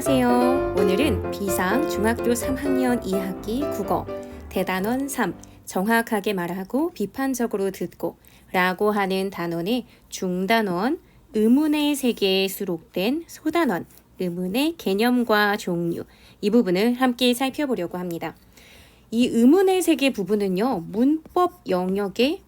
안녕하세요. 오늘은 비상 중학교 3학년 2학기 국어 대단원 3 정확하게 말하고 비판적으로 듣고 라고 하는 단원의 중단원 의문의 세계에 수록된 소단원 의문의 개념과 종류 이 부분을 함께 살펴보려고 합니다. 이 의문의 세계 부분은요. 문법 영역에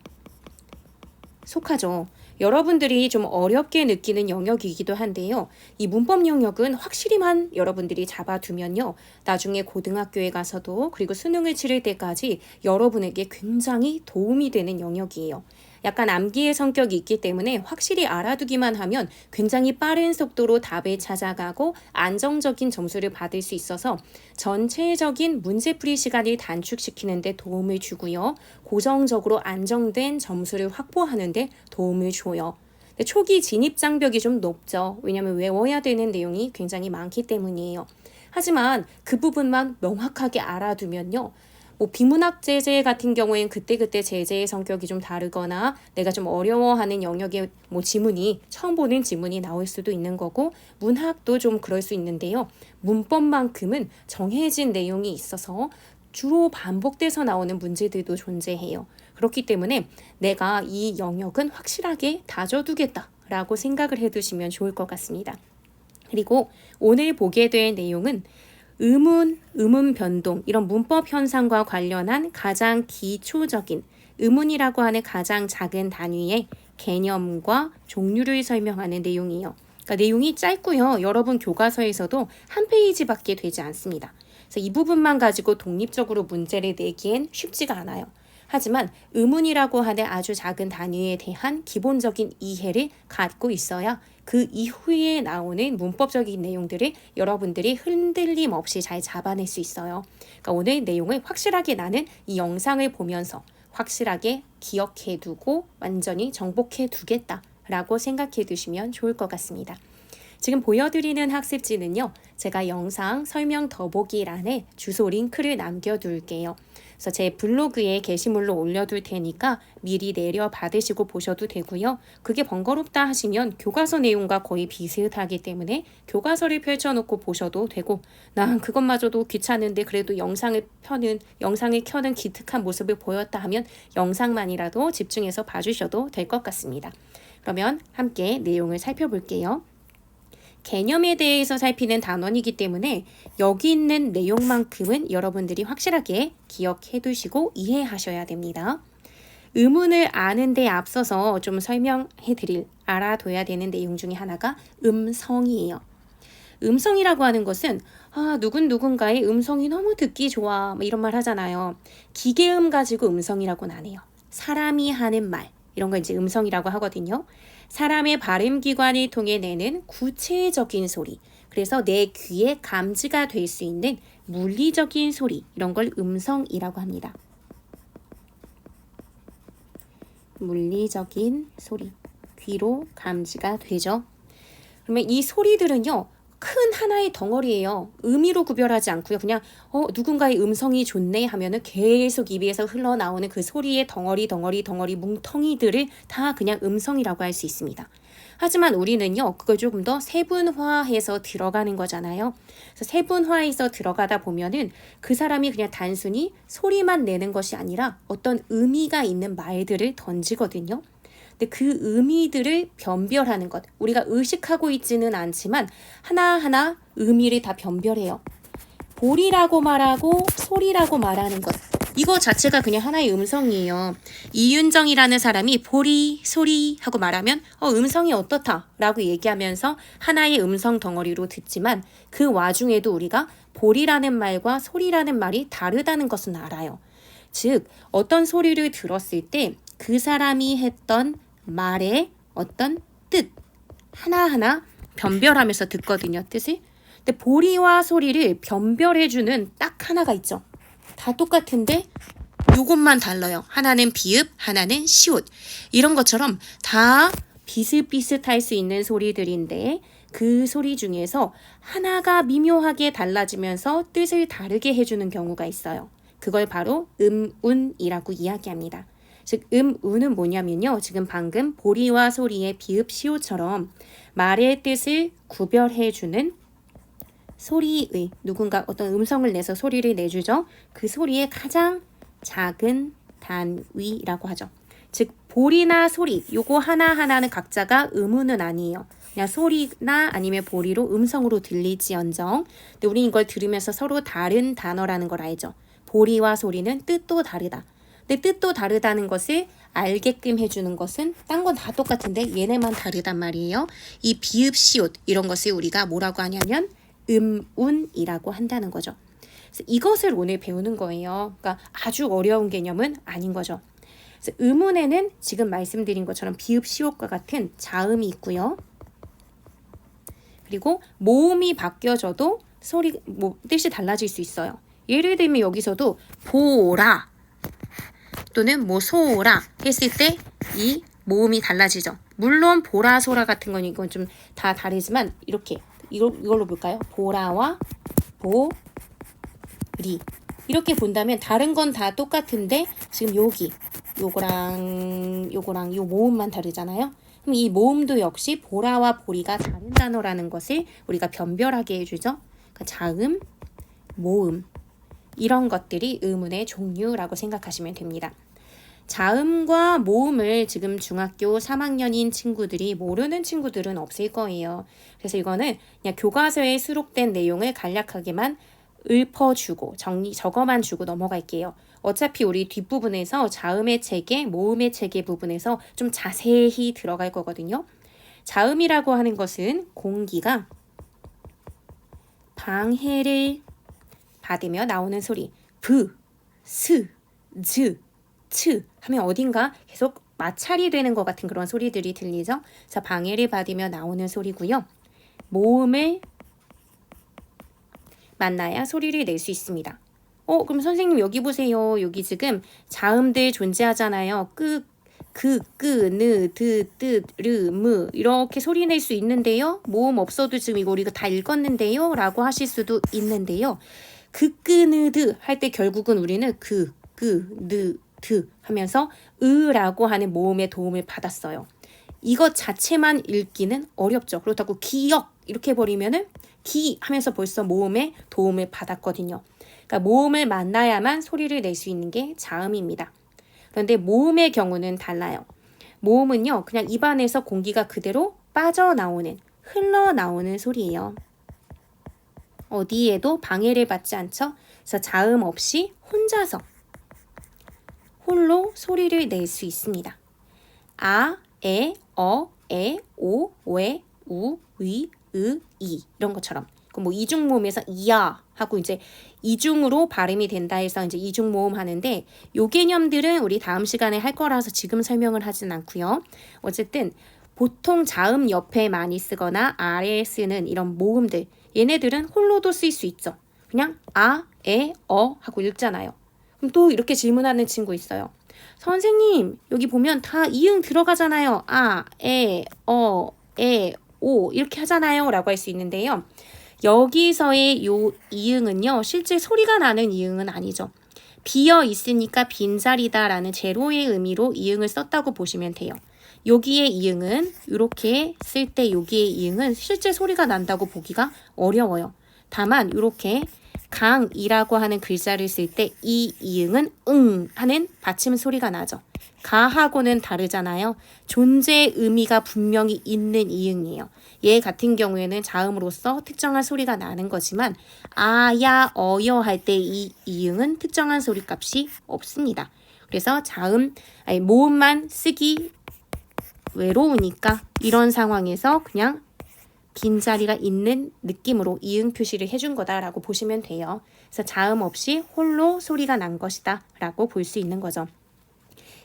속하죠. 여러분들이 좀 어렵게 느끼는 영역이기도 한데요. 이 문법 영역은 확실히만 여러분들이 잡아두면요. 나중에 고등학교에 가서도 그리고 수능을 치를 때까지 여러분에게 굉장히 도움이 되는 영역이에요. 약간 암기의 성격이 있기 때문에 확실히 알아두기만 하면 굉장히 빠른 속도로 답을 찾아가고 안정적인 점수를 받을 수 있어서 전체적인 문제풀이 시간을 단축시키는 데 도움을 주고요. 고정적으로 안정된 점수를 확보하는 데 도움을 줘요. 초기 진입 장벽이 좀 높죠. 왜냐하면 외워야 되는 내용이 굉장히 많기 때문이에요. 하지만 그 부분만 명확하게 알아두면요. 비문학 제재 같은 경우에는 그때그때 제재의 성격이 좀 다르거나 내가 좀 어려워하는 영역의 지문이 처음 보는 지문이 나올 수도 있는 거고 문학도 좀 그럴 수 있는데요. 문법만큼은 정해진 내용이 있어서 주로 반복돼서 나오는 문제들도 존재해요. 그렇기 때문에 내가 이 영역은 확실하게 다져두겠다라고 생각을 해두시면 좋을 것 같습니다. 그리고 오늘 보게 될 내용은 의문 변동 이런 문법 현상과 관련한 가장 기초적인 의문이라고 하는 가장 작은 단위의 개념과 종류를 설명하는 내용이에요. 그러니까 내용이 짧고요. 여러분 교과서에서도 한 페이지밖에 되지 않습니다. 그래서 이 부분만 가지고 독립적으로 문제를 내기엔 쉽지가 않아요. 하지만 의문이라고 하는 아주 작은 단위에 대한 기본적인 이해를 갖고 있어야 그 이후에 나오는 문법적인 내용들을 여러분들이 흔들림 없이 잘 잡아낼 수 있어요. 그러니까 오늘 내용을 확실하게 나는 이 영상을 보면서 확실하게 기억해 두고 완전히 정복해 두겠다라고 생각해 두시면 좋을 것 같습니다. 지금 보여드리는 학습지는요. 제가 영상 설명 더보기란에 주소 링크를 남겨둘게요. 그래서 제 블로그에 게시물로 올려둘 테니까 미리 내려 받으시고 보셔도 되고요. 그게 번거롭다 하시면 교과서 내용과 거의 비슷하기 때문에 교과서를 펼쳐놓고 보셔도 되고 난 그것마저도 귀찮은데 그래도 영상을 켜는 기특한 모습을 보였다 하면 영상만이라도 집중해서 봐주셔도 될 것 같습니다. 그러면 함께 내용을 살펴볼게요. 개념에 대해서 살피는 단원이기 때문에 여기 있는 내용만큼은 여러분들이 확실하게 기억해 두시고 이해하셔야 됩니다. 의문을 아는 데 앞서서 좀 설명해 드릴 알아둬야 되는 내용 중에 하나가 음성이에요. 음성이라고 하는 것은 누군가의 음성이 너무 듣기 좋아 이런 말 하잖아요. 기계음 가지고 음성이라고는 안 해요. 사람이 하는 말 이런 거 이제 음성이라고 하거든요. 사람의 발음기관을 통해 내는 구체적인 소리, 그래서 내 귀에 감지가 될 수 있는 물리적인 소리, 이런 걸 음성이라고 합니다. 물리적인 소리, 귀로 감지가 되죠. 그러면 이 소리들은요. 큰 하나의 덩어리예요. 의미로 구별하지 않고요. 그냥 누군가의 음성이 좋네 하면은 계속 입에서 흘러나오는 그 소리의 덩어리 뭉텅이들을 다 그냥 음성이라고 할 수 있습니다. 하지만 우리는요. 그걸 조금 더 세분화해서 들어가는 거잖아요. 그래서 세분화해서 들어가다 보면은 그 사람이 그냥 단순히 소리만 내는 것이 아니라 어떤 의미가 있는 말들을 던지거든요. 근데 그 의미들을 변별하는 것, 우리가 의식하고 있지는 않지만 하나하나 의미를 다 변별해요. 볼이라고 말하고 소리라고 말하는 것, 이거 자체가 그냥 하나의 음성이에요. 이윤정이라는 사람이 보리, 소리 하고 말하면 음성이 어떻다 라고 얘기하면서 하나의 음성 덩어리로 듣지만 그 와중에도 우리가 볼이라는 말과 소리라는 말이 다르다는 것은 알아요. 즉 어떤 소리를 들었을 때 그 사람이 했던 말의 어떤 뜻 하나하나 변별하면서 듣거든요. 뜻을. 근데 보리와 소리를 변별해주는 딱 하나가 있죠. 다 똑같은데 요것만 달라요. 하나는 비읍, 하나는 시옷. 이런 것처럼 다 비슷비슷할 수 있는 소리들인데 그 소리 중에서 하나가 미묘하게 달라지면서 뜻을 다르게 해주는 경우가 있어요. 그걸 바로 운이라고 이야기합니다. 즉 운은 뭐냐면요. 지금 방금 보리와 소리의 비읍 시오처럼 말의 뜻을 구별해주는 소리의 누군가 어떤 음성을 내서 소리를 내주죠. 그 소리의 가장 작은 단위라고 하죠. 즉 보리나 소리 요거 하나하나는 각자가 음운은 아니에요. 그냥 소리나 아니면 보리로 음성으로 들릴지언정 근데 우리 이걸 들으면서 서로 다른 단어라는 걸 알죠. 보리와 소리는 뜻도 다르다. 근데 뜻도 다르다는 것을 알게끔 해주는 것은 딴 건 다 똑같은데 얘네만 다르단 말이에요. 이 비읍 시옷 이런 것을 우리가 뭐라고 하냐면 음운이라고 한다는 거죠. 그래서 이것을 오늘 배우는 거예요. 그러니까 아주 어려운 개념은 아닌 거죠. 그래서 음운에는 지금 말씀드린 것처럼 비읍 시옷과 같은 자음이 있고요. 그리고 모음이 바뀌어져도 뜻이 달라질 수 있어요. 예를 들면 여기서도 보라 또는 소라 했을 때 이 모음이 달라지죠. 물론 보라 소라 같은 건 이건 좀 다 다르지만 이렇게 이걸로 볼까요? 보라와 보리 이렇게 본다면 다른 건 다 똑같은데 지금 요거랑 요 모음만 다르잖아요. 그럼 이 모음도 역시 보라와 보리가 다른 단어라는 것을 우리가 변별하게 해주죠. 그러니까 자음, 모음 이런 것들이 음운의 종류라고 생각하시면 됩니다. 자음과 모음을 지금 중학교 3학년인 친구들이 모르는 친구들은 없을 거예요. 그래서 이거는 그냥 교과서에 수록된 내용을 간략하게만 읊어주고 적어만 주고 넘어갈게요. 어차피 우리 뒷부분에서 자음의 체계, 모음의 체계 부분에서 좀 자세히 들어갈 거거든요. 자음이라고 하는 것은 공기가 방해를 받으며 나오는 소리 브, 스, 즈, 츠 하면 어딘가 계속 마찰이 되는 것 같은 그런 소리들이 들리죠. 자, 방해를 받으며 나오는 소리고요. 모음을 만나야 소리를 낼 수 있습니다. 그럼 선생님 여기 보세요. 여기 지금 자음들 존재하잖아요. 끄, 느, 드, 뜨, 르, 무 이렇게 소리 낼 수 있는데요. 모음 없어도 지금 이거 우리가 다 읽었는데요. 라고 하실 수도 있는데요. 느, 드 할 때 결국은 우리는 느, 드 하면서 으라고 하는 모음의 도움을 받았어요. 이것 자체만 읽기는 어렵죠. 그렇다고 기역 이렇게 해버리면은 기 하면서 벌써 모음의 도움을 받았거든요. 그러니까 모음을 만나야만 소리를 낼 수 있는 게 자음입니다. 그런데 모음의 경우는 달라요. 모음은요, 그냥 입안에서 공기가 그대로 빠져나오는, 흘러나오는 소리예요. 어디에도 방해를 받지 않죠. 그래서 자음 없이 혼자서 홀로 소리를 낼 수 있습니다. 아, 에, 에, 오, 왜, 우, 위, 이 이런 것처럼 이중모음에서 이야 하고 이제 이중으로 발음이 된다 해서 이제 이중모음 하는데 요 개념들은 우리 다음 시간에 할 거라서 지금 설명을 하진 않고요. 어쨌든 보통 자음 옆에 많이 쓰거나 아래에 쓰는 이런 모음들 얘네들은 홀로도 쓸 수 있죠. 그냥 아, 에, 하고 읽잖아요. 그럼 또 이렇게 질문하는 친구 있어요. 선생님 여기 보면 다 이응 들어가잖아요. 아, 에, 에, 오 이렇게 하잖아요 라고 할 수 있는데요. 여기서의 요 이응은요 실제 소리가 나는 이응은 아니죠. 비어 있으니까 빈자리다 라는 제로의 의미로 이응을 썼다고 보시면 돼요. 여기의 이응은 이렇게 쓸 때 여기의 이응은 실제 소리가 난다고 보기가 어려워요. 다만 이렇게 강이라고 하는 글자를 쓸 때 이 이응은 응 하는 받침 소리가 나죠. 가하고는 다르잖아요. 존재의 의미가 분명히 있는 이응이에요. 얘 같은 경우에는 자음으로서 특정한 소리가 나는 거지만 아야 어여 할 때 이 이응은 특정한 소리값이 없습니다. 그래서 모음만 쓰기 외로우니까 이런 상황에서 그냥 빈자리가 있는 느낌으로 이응 표시를 해준 거다라고 보시면 돼요. 그래서 자음 없이 홀로 소리가 난 것이다 라고 볼 수 있는 거죠.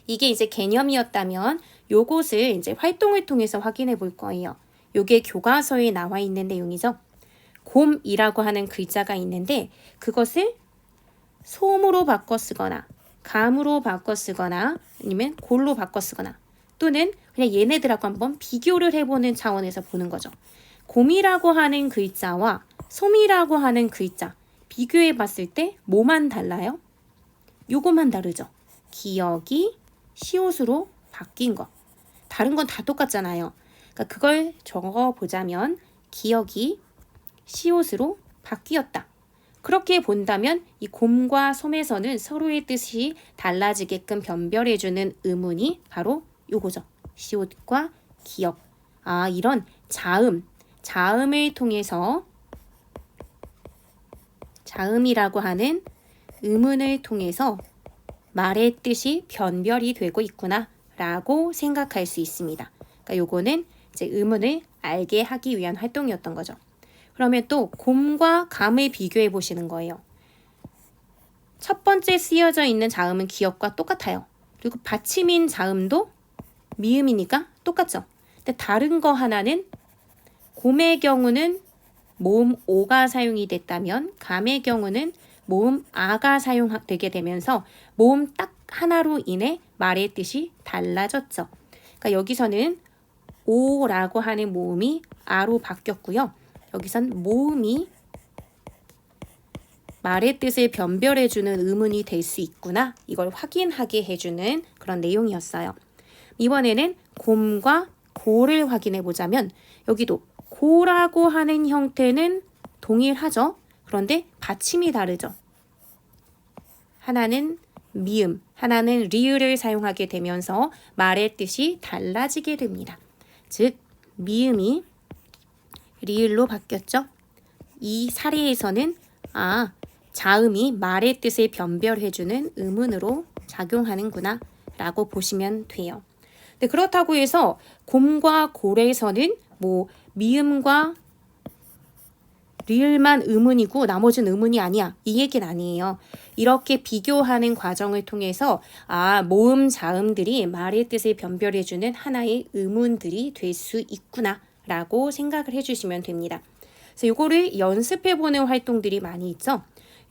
이게 이제 개념이었다면 요것을 이제 활동을 통해서 확인해 볼 거예요. 요게 교과서에 나와 있는 내용이죠. 곰이라고 하는 글자가 있는데 그것을 솜으로 바꿔 쓰거나 감으로 바꿔 쓰거나 아니면 골로 바꿔 쓰거나 또는 그냥 얘네들하고 한번 비교를 해보는 차원에서 보는 거죠. 곰이라고 하는 글자와 솜이라고 하는 글자 비교해 봤을 때 뭐만 달라요? 요거만 다르죠. 기역이 시옷으로 바뀐 거. 다른 건 다 똑같잖아요. 그러니까 그걸 적어보자면 기역이 시옷으로 바뀌었다. 그렇게 본다면 이 곰과 솜에서는 서로의 뜻이 달라지게끔 변별해주는 의문이 바로 요거죠. 시옷과 기역. 이런 자음을 통해서 자음이라고 하는 의문을 통해서 말의 뜻이 변별이 되고 있구나 라고 생각할 수 있습니다. 그러니까 요거는 이제 의문을 알게 하기 위한 활동이었던 거죠. 그러면 또 곰과 감을 비교해 보시는 거예요. 첫 번째 쓰여져 있는 자음은 기역과 똑같아요. 그리고 받침인 자음도 미음이니까 똑같죠. 근데 다른 거 하나는 곰의 경우는 모음 오가 사용이 됐다면 감의 경우는 모음 아가 사용되게 되면서 모음 딱 하나로 인해 말의 뜻이 달라졌죠. 그러니까 여기서는 오라고 하는 모음이 아로 바뀌었고요. 여기선 모음이 말의 뜻을 변별해주는 의문이 될 수 있구나. 이걸 확인하게 해주는 그런 내용이었어요. 이번에는 곰과 고를 확인해 보자면 여기도 고라고 하는 형태는 동일하죠. 그런데 받침이 다르죠. 하나는 미음, 하나는 리을을 사용하게 되면서 말의 뜻이 달라지게 됩니다. 즉 미음이 리을로 바뀌었죠. 이 사례에서는 자음이 말의 뜻을 변별해주는 의문으로 작용하는구나 라고 보시면 돼요. 네, 그렇다고 해서 곰과 골에서는 미음과 리을만 의문이고 나머지는 의문이 아니야. 이 얘기는 아니에요. 이렇게 비교하는 과정을 통해서 모음 자음들이 말의 뜻을 변별해주는 하나의 의문들이 될 수 있구나 라고 생각을 해주시면 됩니다. 그래서 이거를 연습해보는 활동들이 많이 있죠.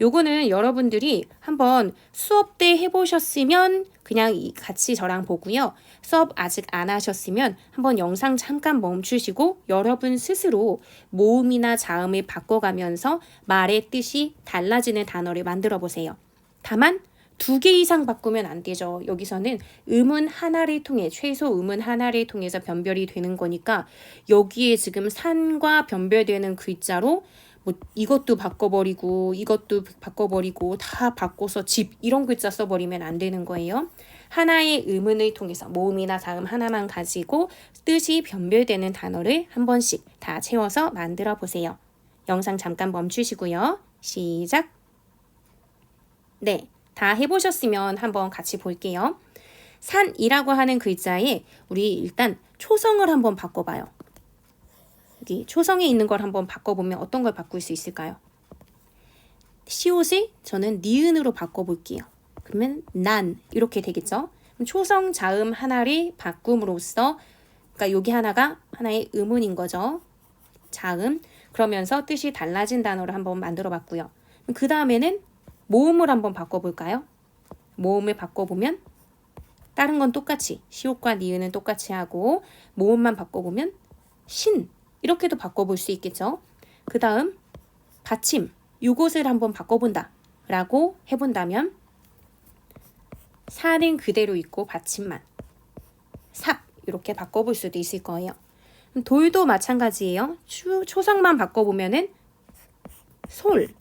요거는 여러분들이 한번 수업 때 해보셨으면 그냥 같이 저랑 보고요. 수업 아직 안 하셨으면 한번 영상 잠깐 멈추시고 여러분 스스로 모음이나 자음을 바꿔가면서 말의 뜻이 달라지는 단어를 만들어 보세요. 다만 2개 이상 바꾸면 안 되죠. 여기서는 음은 하나를 통해 최소 음은 하나를 통해서 변별이 되는 거니까 여기에 지금 산과 변별되는 글자로 이것도 바꿔버리고 이것도 바꿔버리고 다 바꿔서 집 이런 글자 써버리면 안 되는 거예요. 하나의 의문을 통해서 모음이나 자음 하나만 가지고 뜻이 변별되는 단어를 한 번씩 다 채워서 만들어 보세요. 영상 잠깐 멈추시고요. 시작. 네, 다 해보셨으면 한번 같이 볼게요. 산이라고 하는 글자에 우리 일단 초성을 한번 바꿔봐요. 여기 초성에 있는 걸 한번 바꿔보면 어떤 걸 바꿀 수 있을까요? 시옷을 저는 니은으로 바꿔볼게요. 그러면 난 이렇게 되겠죠? 초성 자음 하나를 바꿈으로써 그러니까 여기 하나가 하나의 의문인 거죠. 자음. 그러면서 뜻이 달라진 단어를 한번 만들어 봤고요. 그 다음에는 모음을 한번 바꿔볼까요? 모음을 바꿔보면 다른 건 똑같이 시옷과 니은은 똑같이 하고 모음만 바꿔보면 신 이렇게도 바꿔볼 수 있겠죠. 그 다음 받침 이곳을 한번 바꿔본다 라고 해본다면 사는 그대로 있고 받침만 삽 이렇게 바꿔볼 수도 있을 거예요. 돌도 마찬가지예요. 초성만 바꿔보면은 솔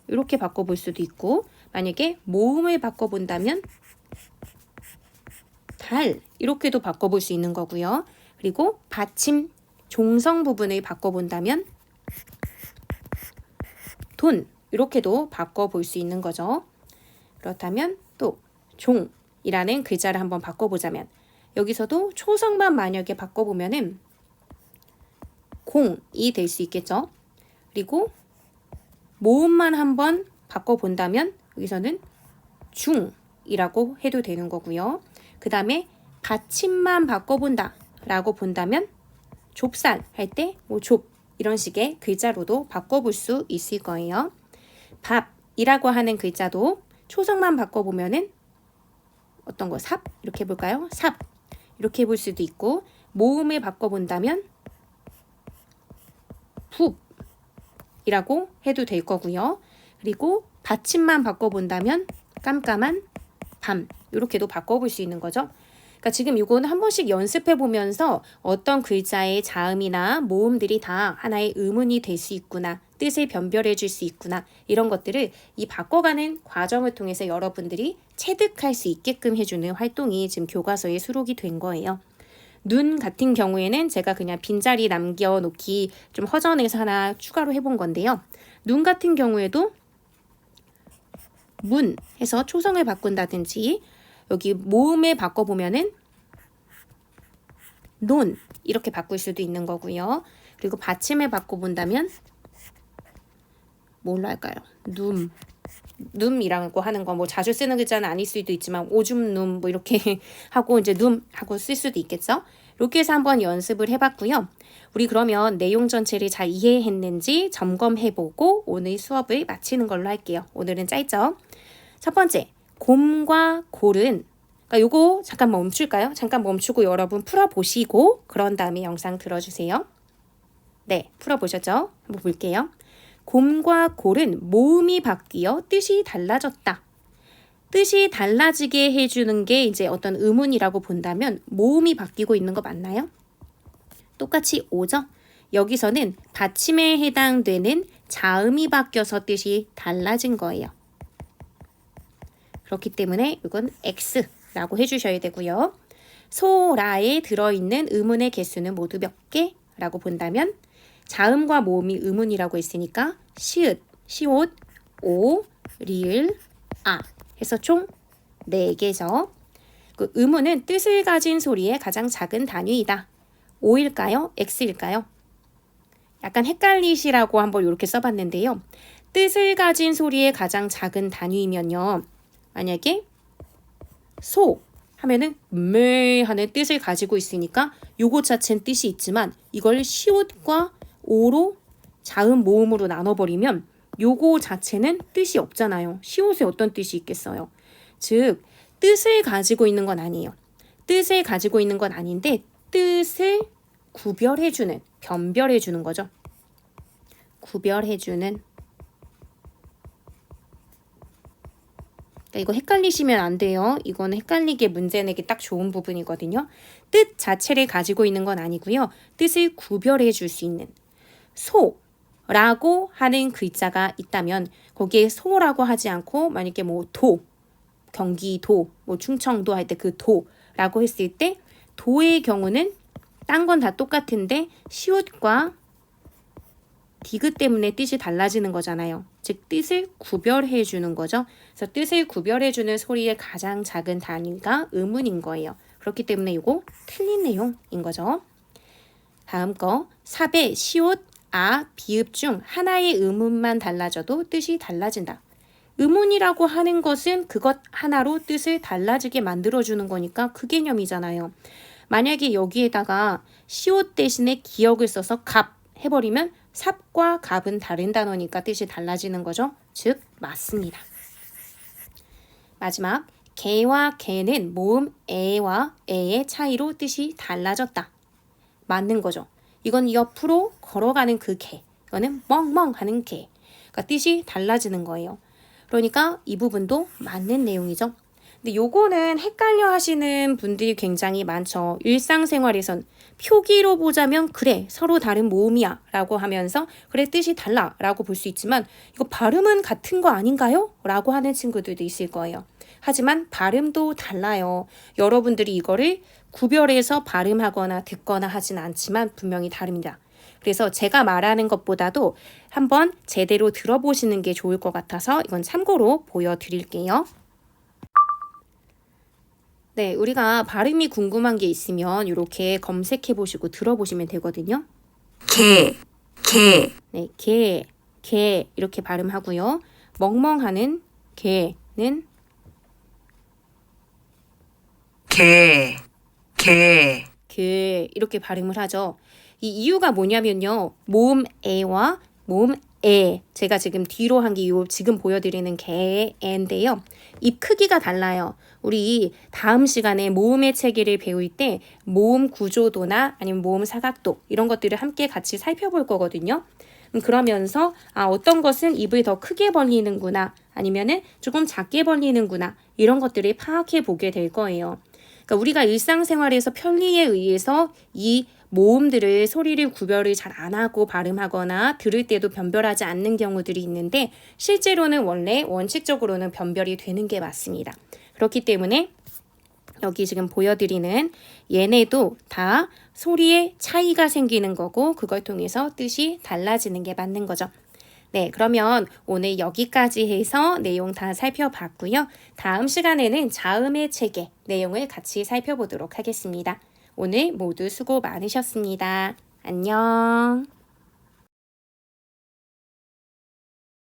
이렇게 바꿔볼 수도 있고 만약에 모음을 바꿔본다면 달 이렇게도 바꿔볼 수 있는 거고요. 그리고 받침 종성 부분을 바꿔본다면 돈 이렇게도 바꿔볼 수 있는 거죠. 그렇다면 또 종이라는 글자를 한번 바꿔보자면 여기서도 초성만 만약에 바꿔보면은 공이 될 수 있겠죠. 그리고 모음만 한번 바꿔본다면 여기서는 중이라고 해도 되는 거고요. 그 다음에 받침만 바꿔본다 라고 본다면 좁쌀 할 때 좁 이런 식의 글자로도 바꿔볼 수 있을 거예요. 밥이라고 하는 글자도 초성만 바꿔보면은 어떤 거 삽 이렇게 해볼까요? 삽 이렇게 해볼 수도 있고 모음을 바꿔본다면 붓이라고 해도 될 거고요. 그리고 받침만 바꿔본다면 깜깜한 밤 이렇게도 바꿔볼 수 있는 거죠. 그러니까 지금 이거는 한 번씩 연습해 보면서 어떤 글자의 자음이나 모음들이 다 하나의 의문이 될 수 있구나, 뜻을 변별해 줄 수 있구나. 이런 것들을 이 바꿔가는 과정을 통해서 여러분들이 체득할 수 있게끔 해주는 활동이 지금 교과서에 수록이 된 거예요. 눈 같은 경우에는 제가 그냥 빈자리 남겨놓기 좀 허전해서 하나 추가로 해본 건데요. 눈 같은 경우에도 문 해서 초성을 바꾼다든지 여기 모음을 바꿔보면은 논 이렇게 바꿀 수도 있는 거고요. 그리고 받침을 바꿔본다면 뭘로 할까요? 눔이라고 하는 거 뭐 자주 쓰는 글자는 아닐 수도 있지만 오줌눔 뭐 이렇게 하고 이제 눔 하고 쓸 수도 있겠죠. 이렇게 해서 한번 연습을 해봤고요. 우리 그러면 내용 전체를 잘 이해했는지 점검해보고 오늘 수업을 마치는 걸로 할게요. 오늘은 짧죠? 첫 번째, 곰과 골은 그러니까 요거 잠깐 멈출까요? 잠깐 멈추고 여러분 풀어보시고 그런 다음에 영상 들어주세요. 네, 풀어보셨죠? 한번 볼게요. 곰과 골은 모음이 바뀌어 뜻이 달라졌다. 뜻이 달라지게 해주는 게 이제 어떤 의문이라고 본다면 모음이 바뀌고 있는 거 맞나요? 똑같이 오죠? 여기서는 받침에 해당되는 자음이 바뀌어서 뜻이 달라진 거예요. 그렇기 때문에 이건 X라고 해주셔야 되고요. 소라에 들어있는 의문의 개수는 모두 몇 개? 라고 본다면 자음과 모음이 의문이라고 했으니까 시읒, 시옷, 오, 리을, 아 해서 총 4개죠. 그 의문은 뜻을 가진 소리의 가장 작은 단위이다. O일까요? X일까요? 약간 헷갈리시라고 한번 이렇게 써봤는데요. 뜻을 가진 소리의 가장 작은 단위이면요. 만약에 소 하면은 매 하는 뜻을 가지고 있으니까 요거 자체는 뜻이 있지만 이걸 시옷과 오로 자음 모음으로 나눠버리면 요거 자체는 뜻이 없잖아요. 시옷에 어떤 뜻이 있겠어요? 즉 뜻을 가지고 있는 건 아니에요. 뜻을 가지고 있는 건 아닌데 뜻을 구별해주는, 변별해주는 거죠. 구별해주는. 이거 헷갈리시면 안 돼요. 이거는 헷갈리게 문제 내기 딱 좋은 부분이거든요. 뜻 자체를 가지고 있는 건 아니고요. 뜻을 구별해 줄 수 있는 소라고 하는 글자가 있다면 거기에 소라고 하지 않고 만약에 뭐 도, 경기도, 뭐 충청도 할 때 그 도라고 했을 때 도의 경우는 딴 건 다 똑같은데 시옷과 디귿 때문에 뜻이 달라지는 거잖아요. 즉 뜻을 구별해 주는 거죠. 그래서 뜻을 구별해 주는 소리의 가장 작은 단위가 의문인 거예요. 그렇기 때문에 이거 틀린 내용인 거죠. 다음 거 삽의 시옷, 아, 비읍 중 하나의 의문만 달라져도 뜻이 달라진다. 의문이라고 하는 것은 그것 하나로 뜻을 달라지게 만들어주는 거니까 그 개념이잖아요. 만약에 여기에다가 시옷 대신에 기역을 써서 갑 해버리면 삽과 갑은 다른 단어니까 뜻이 달라지는 거죠. 즉 맞습니다. 마지막 개와 개는 모음 에와 에의 차이로 뜻이 달라졌다. 맞는 거죠. 이건 옆으로 걸어가는 그 개. 이거는 멍멍 하는 개. 그러니까 뜻이 달라지는 거예요. 그러니까 이 부분도 맞는 내용이죠. 근데 요거는 헷갈려 하시는 분들이 굉장히 많죠. 일상생활에선 표기로 보자면 그래 서로 다른 모음이야 라고 하면서 그래 뜻이 달라 라고 볼 수 있지만 이거 발음은 같은 거 아닌가요? 라고 하는 친구들도 있을 거예요. 하지만 발음도 달라요. 여러분들이 이거를 구별해서 발음하거나 듣거나 하진 않지만 분명히 다릅니다. 그래서 제가 말하는 것보다도 한번 제대로 들어보시는 게 좋을 것 같아서 이건 참고로 보여드릴게요. 네, 우리가 발음이 궁금한 게 있으면 이렇게 검색해 보시고 들어보시면 되거든요. 개, 네, 개 이렇게 발음하고요. 멍멍하는 개는 개 이렇게 발음을 하죠. 이 이유가 뭐냐면요. 모음 에와 모음 에 제가 지금 뒤로 한 게 지금 보여드리는 개인데요. 입 크기가 달라요. 우리 다음 시간에 모음의 체계를 배울 때 모음 구조도나 아니면 모음 사각도 이런 것들을 함께 같이 살펴볼 거거든요. 그러면서 어떤 것은 입을 더 크게 벌리는구나 아니면은 조금 작게 벌리는구나 이런 것들을 파악해 보게 될 거예요. 그러니까 우리가 일상생활에서 편리에 의해서 이 모음들을 소리를 구별을 잘 안 하고 발음하거나 들을 때도 변별하지 않는 경우들이 있는데 실제로는 원래 원칙적으로는 변별이 되는 게 맞습니다. 그렇기 때문에 여기 지금 보여드리는 얘네도 다 소리에 차이가 생기는 거고 그걸 통해서 뜻이 달라지는 게 맞는 거죠. 네, 그러면 오늘 여기까지 해서 내용 다 살펴봤고요. 다음 시간에는 자음의 체계 내용을 같이 살펴보도록 하겠습니다. 오늘 모두 수고 많으셨습니다. 안녕.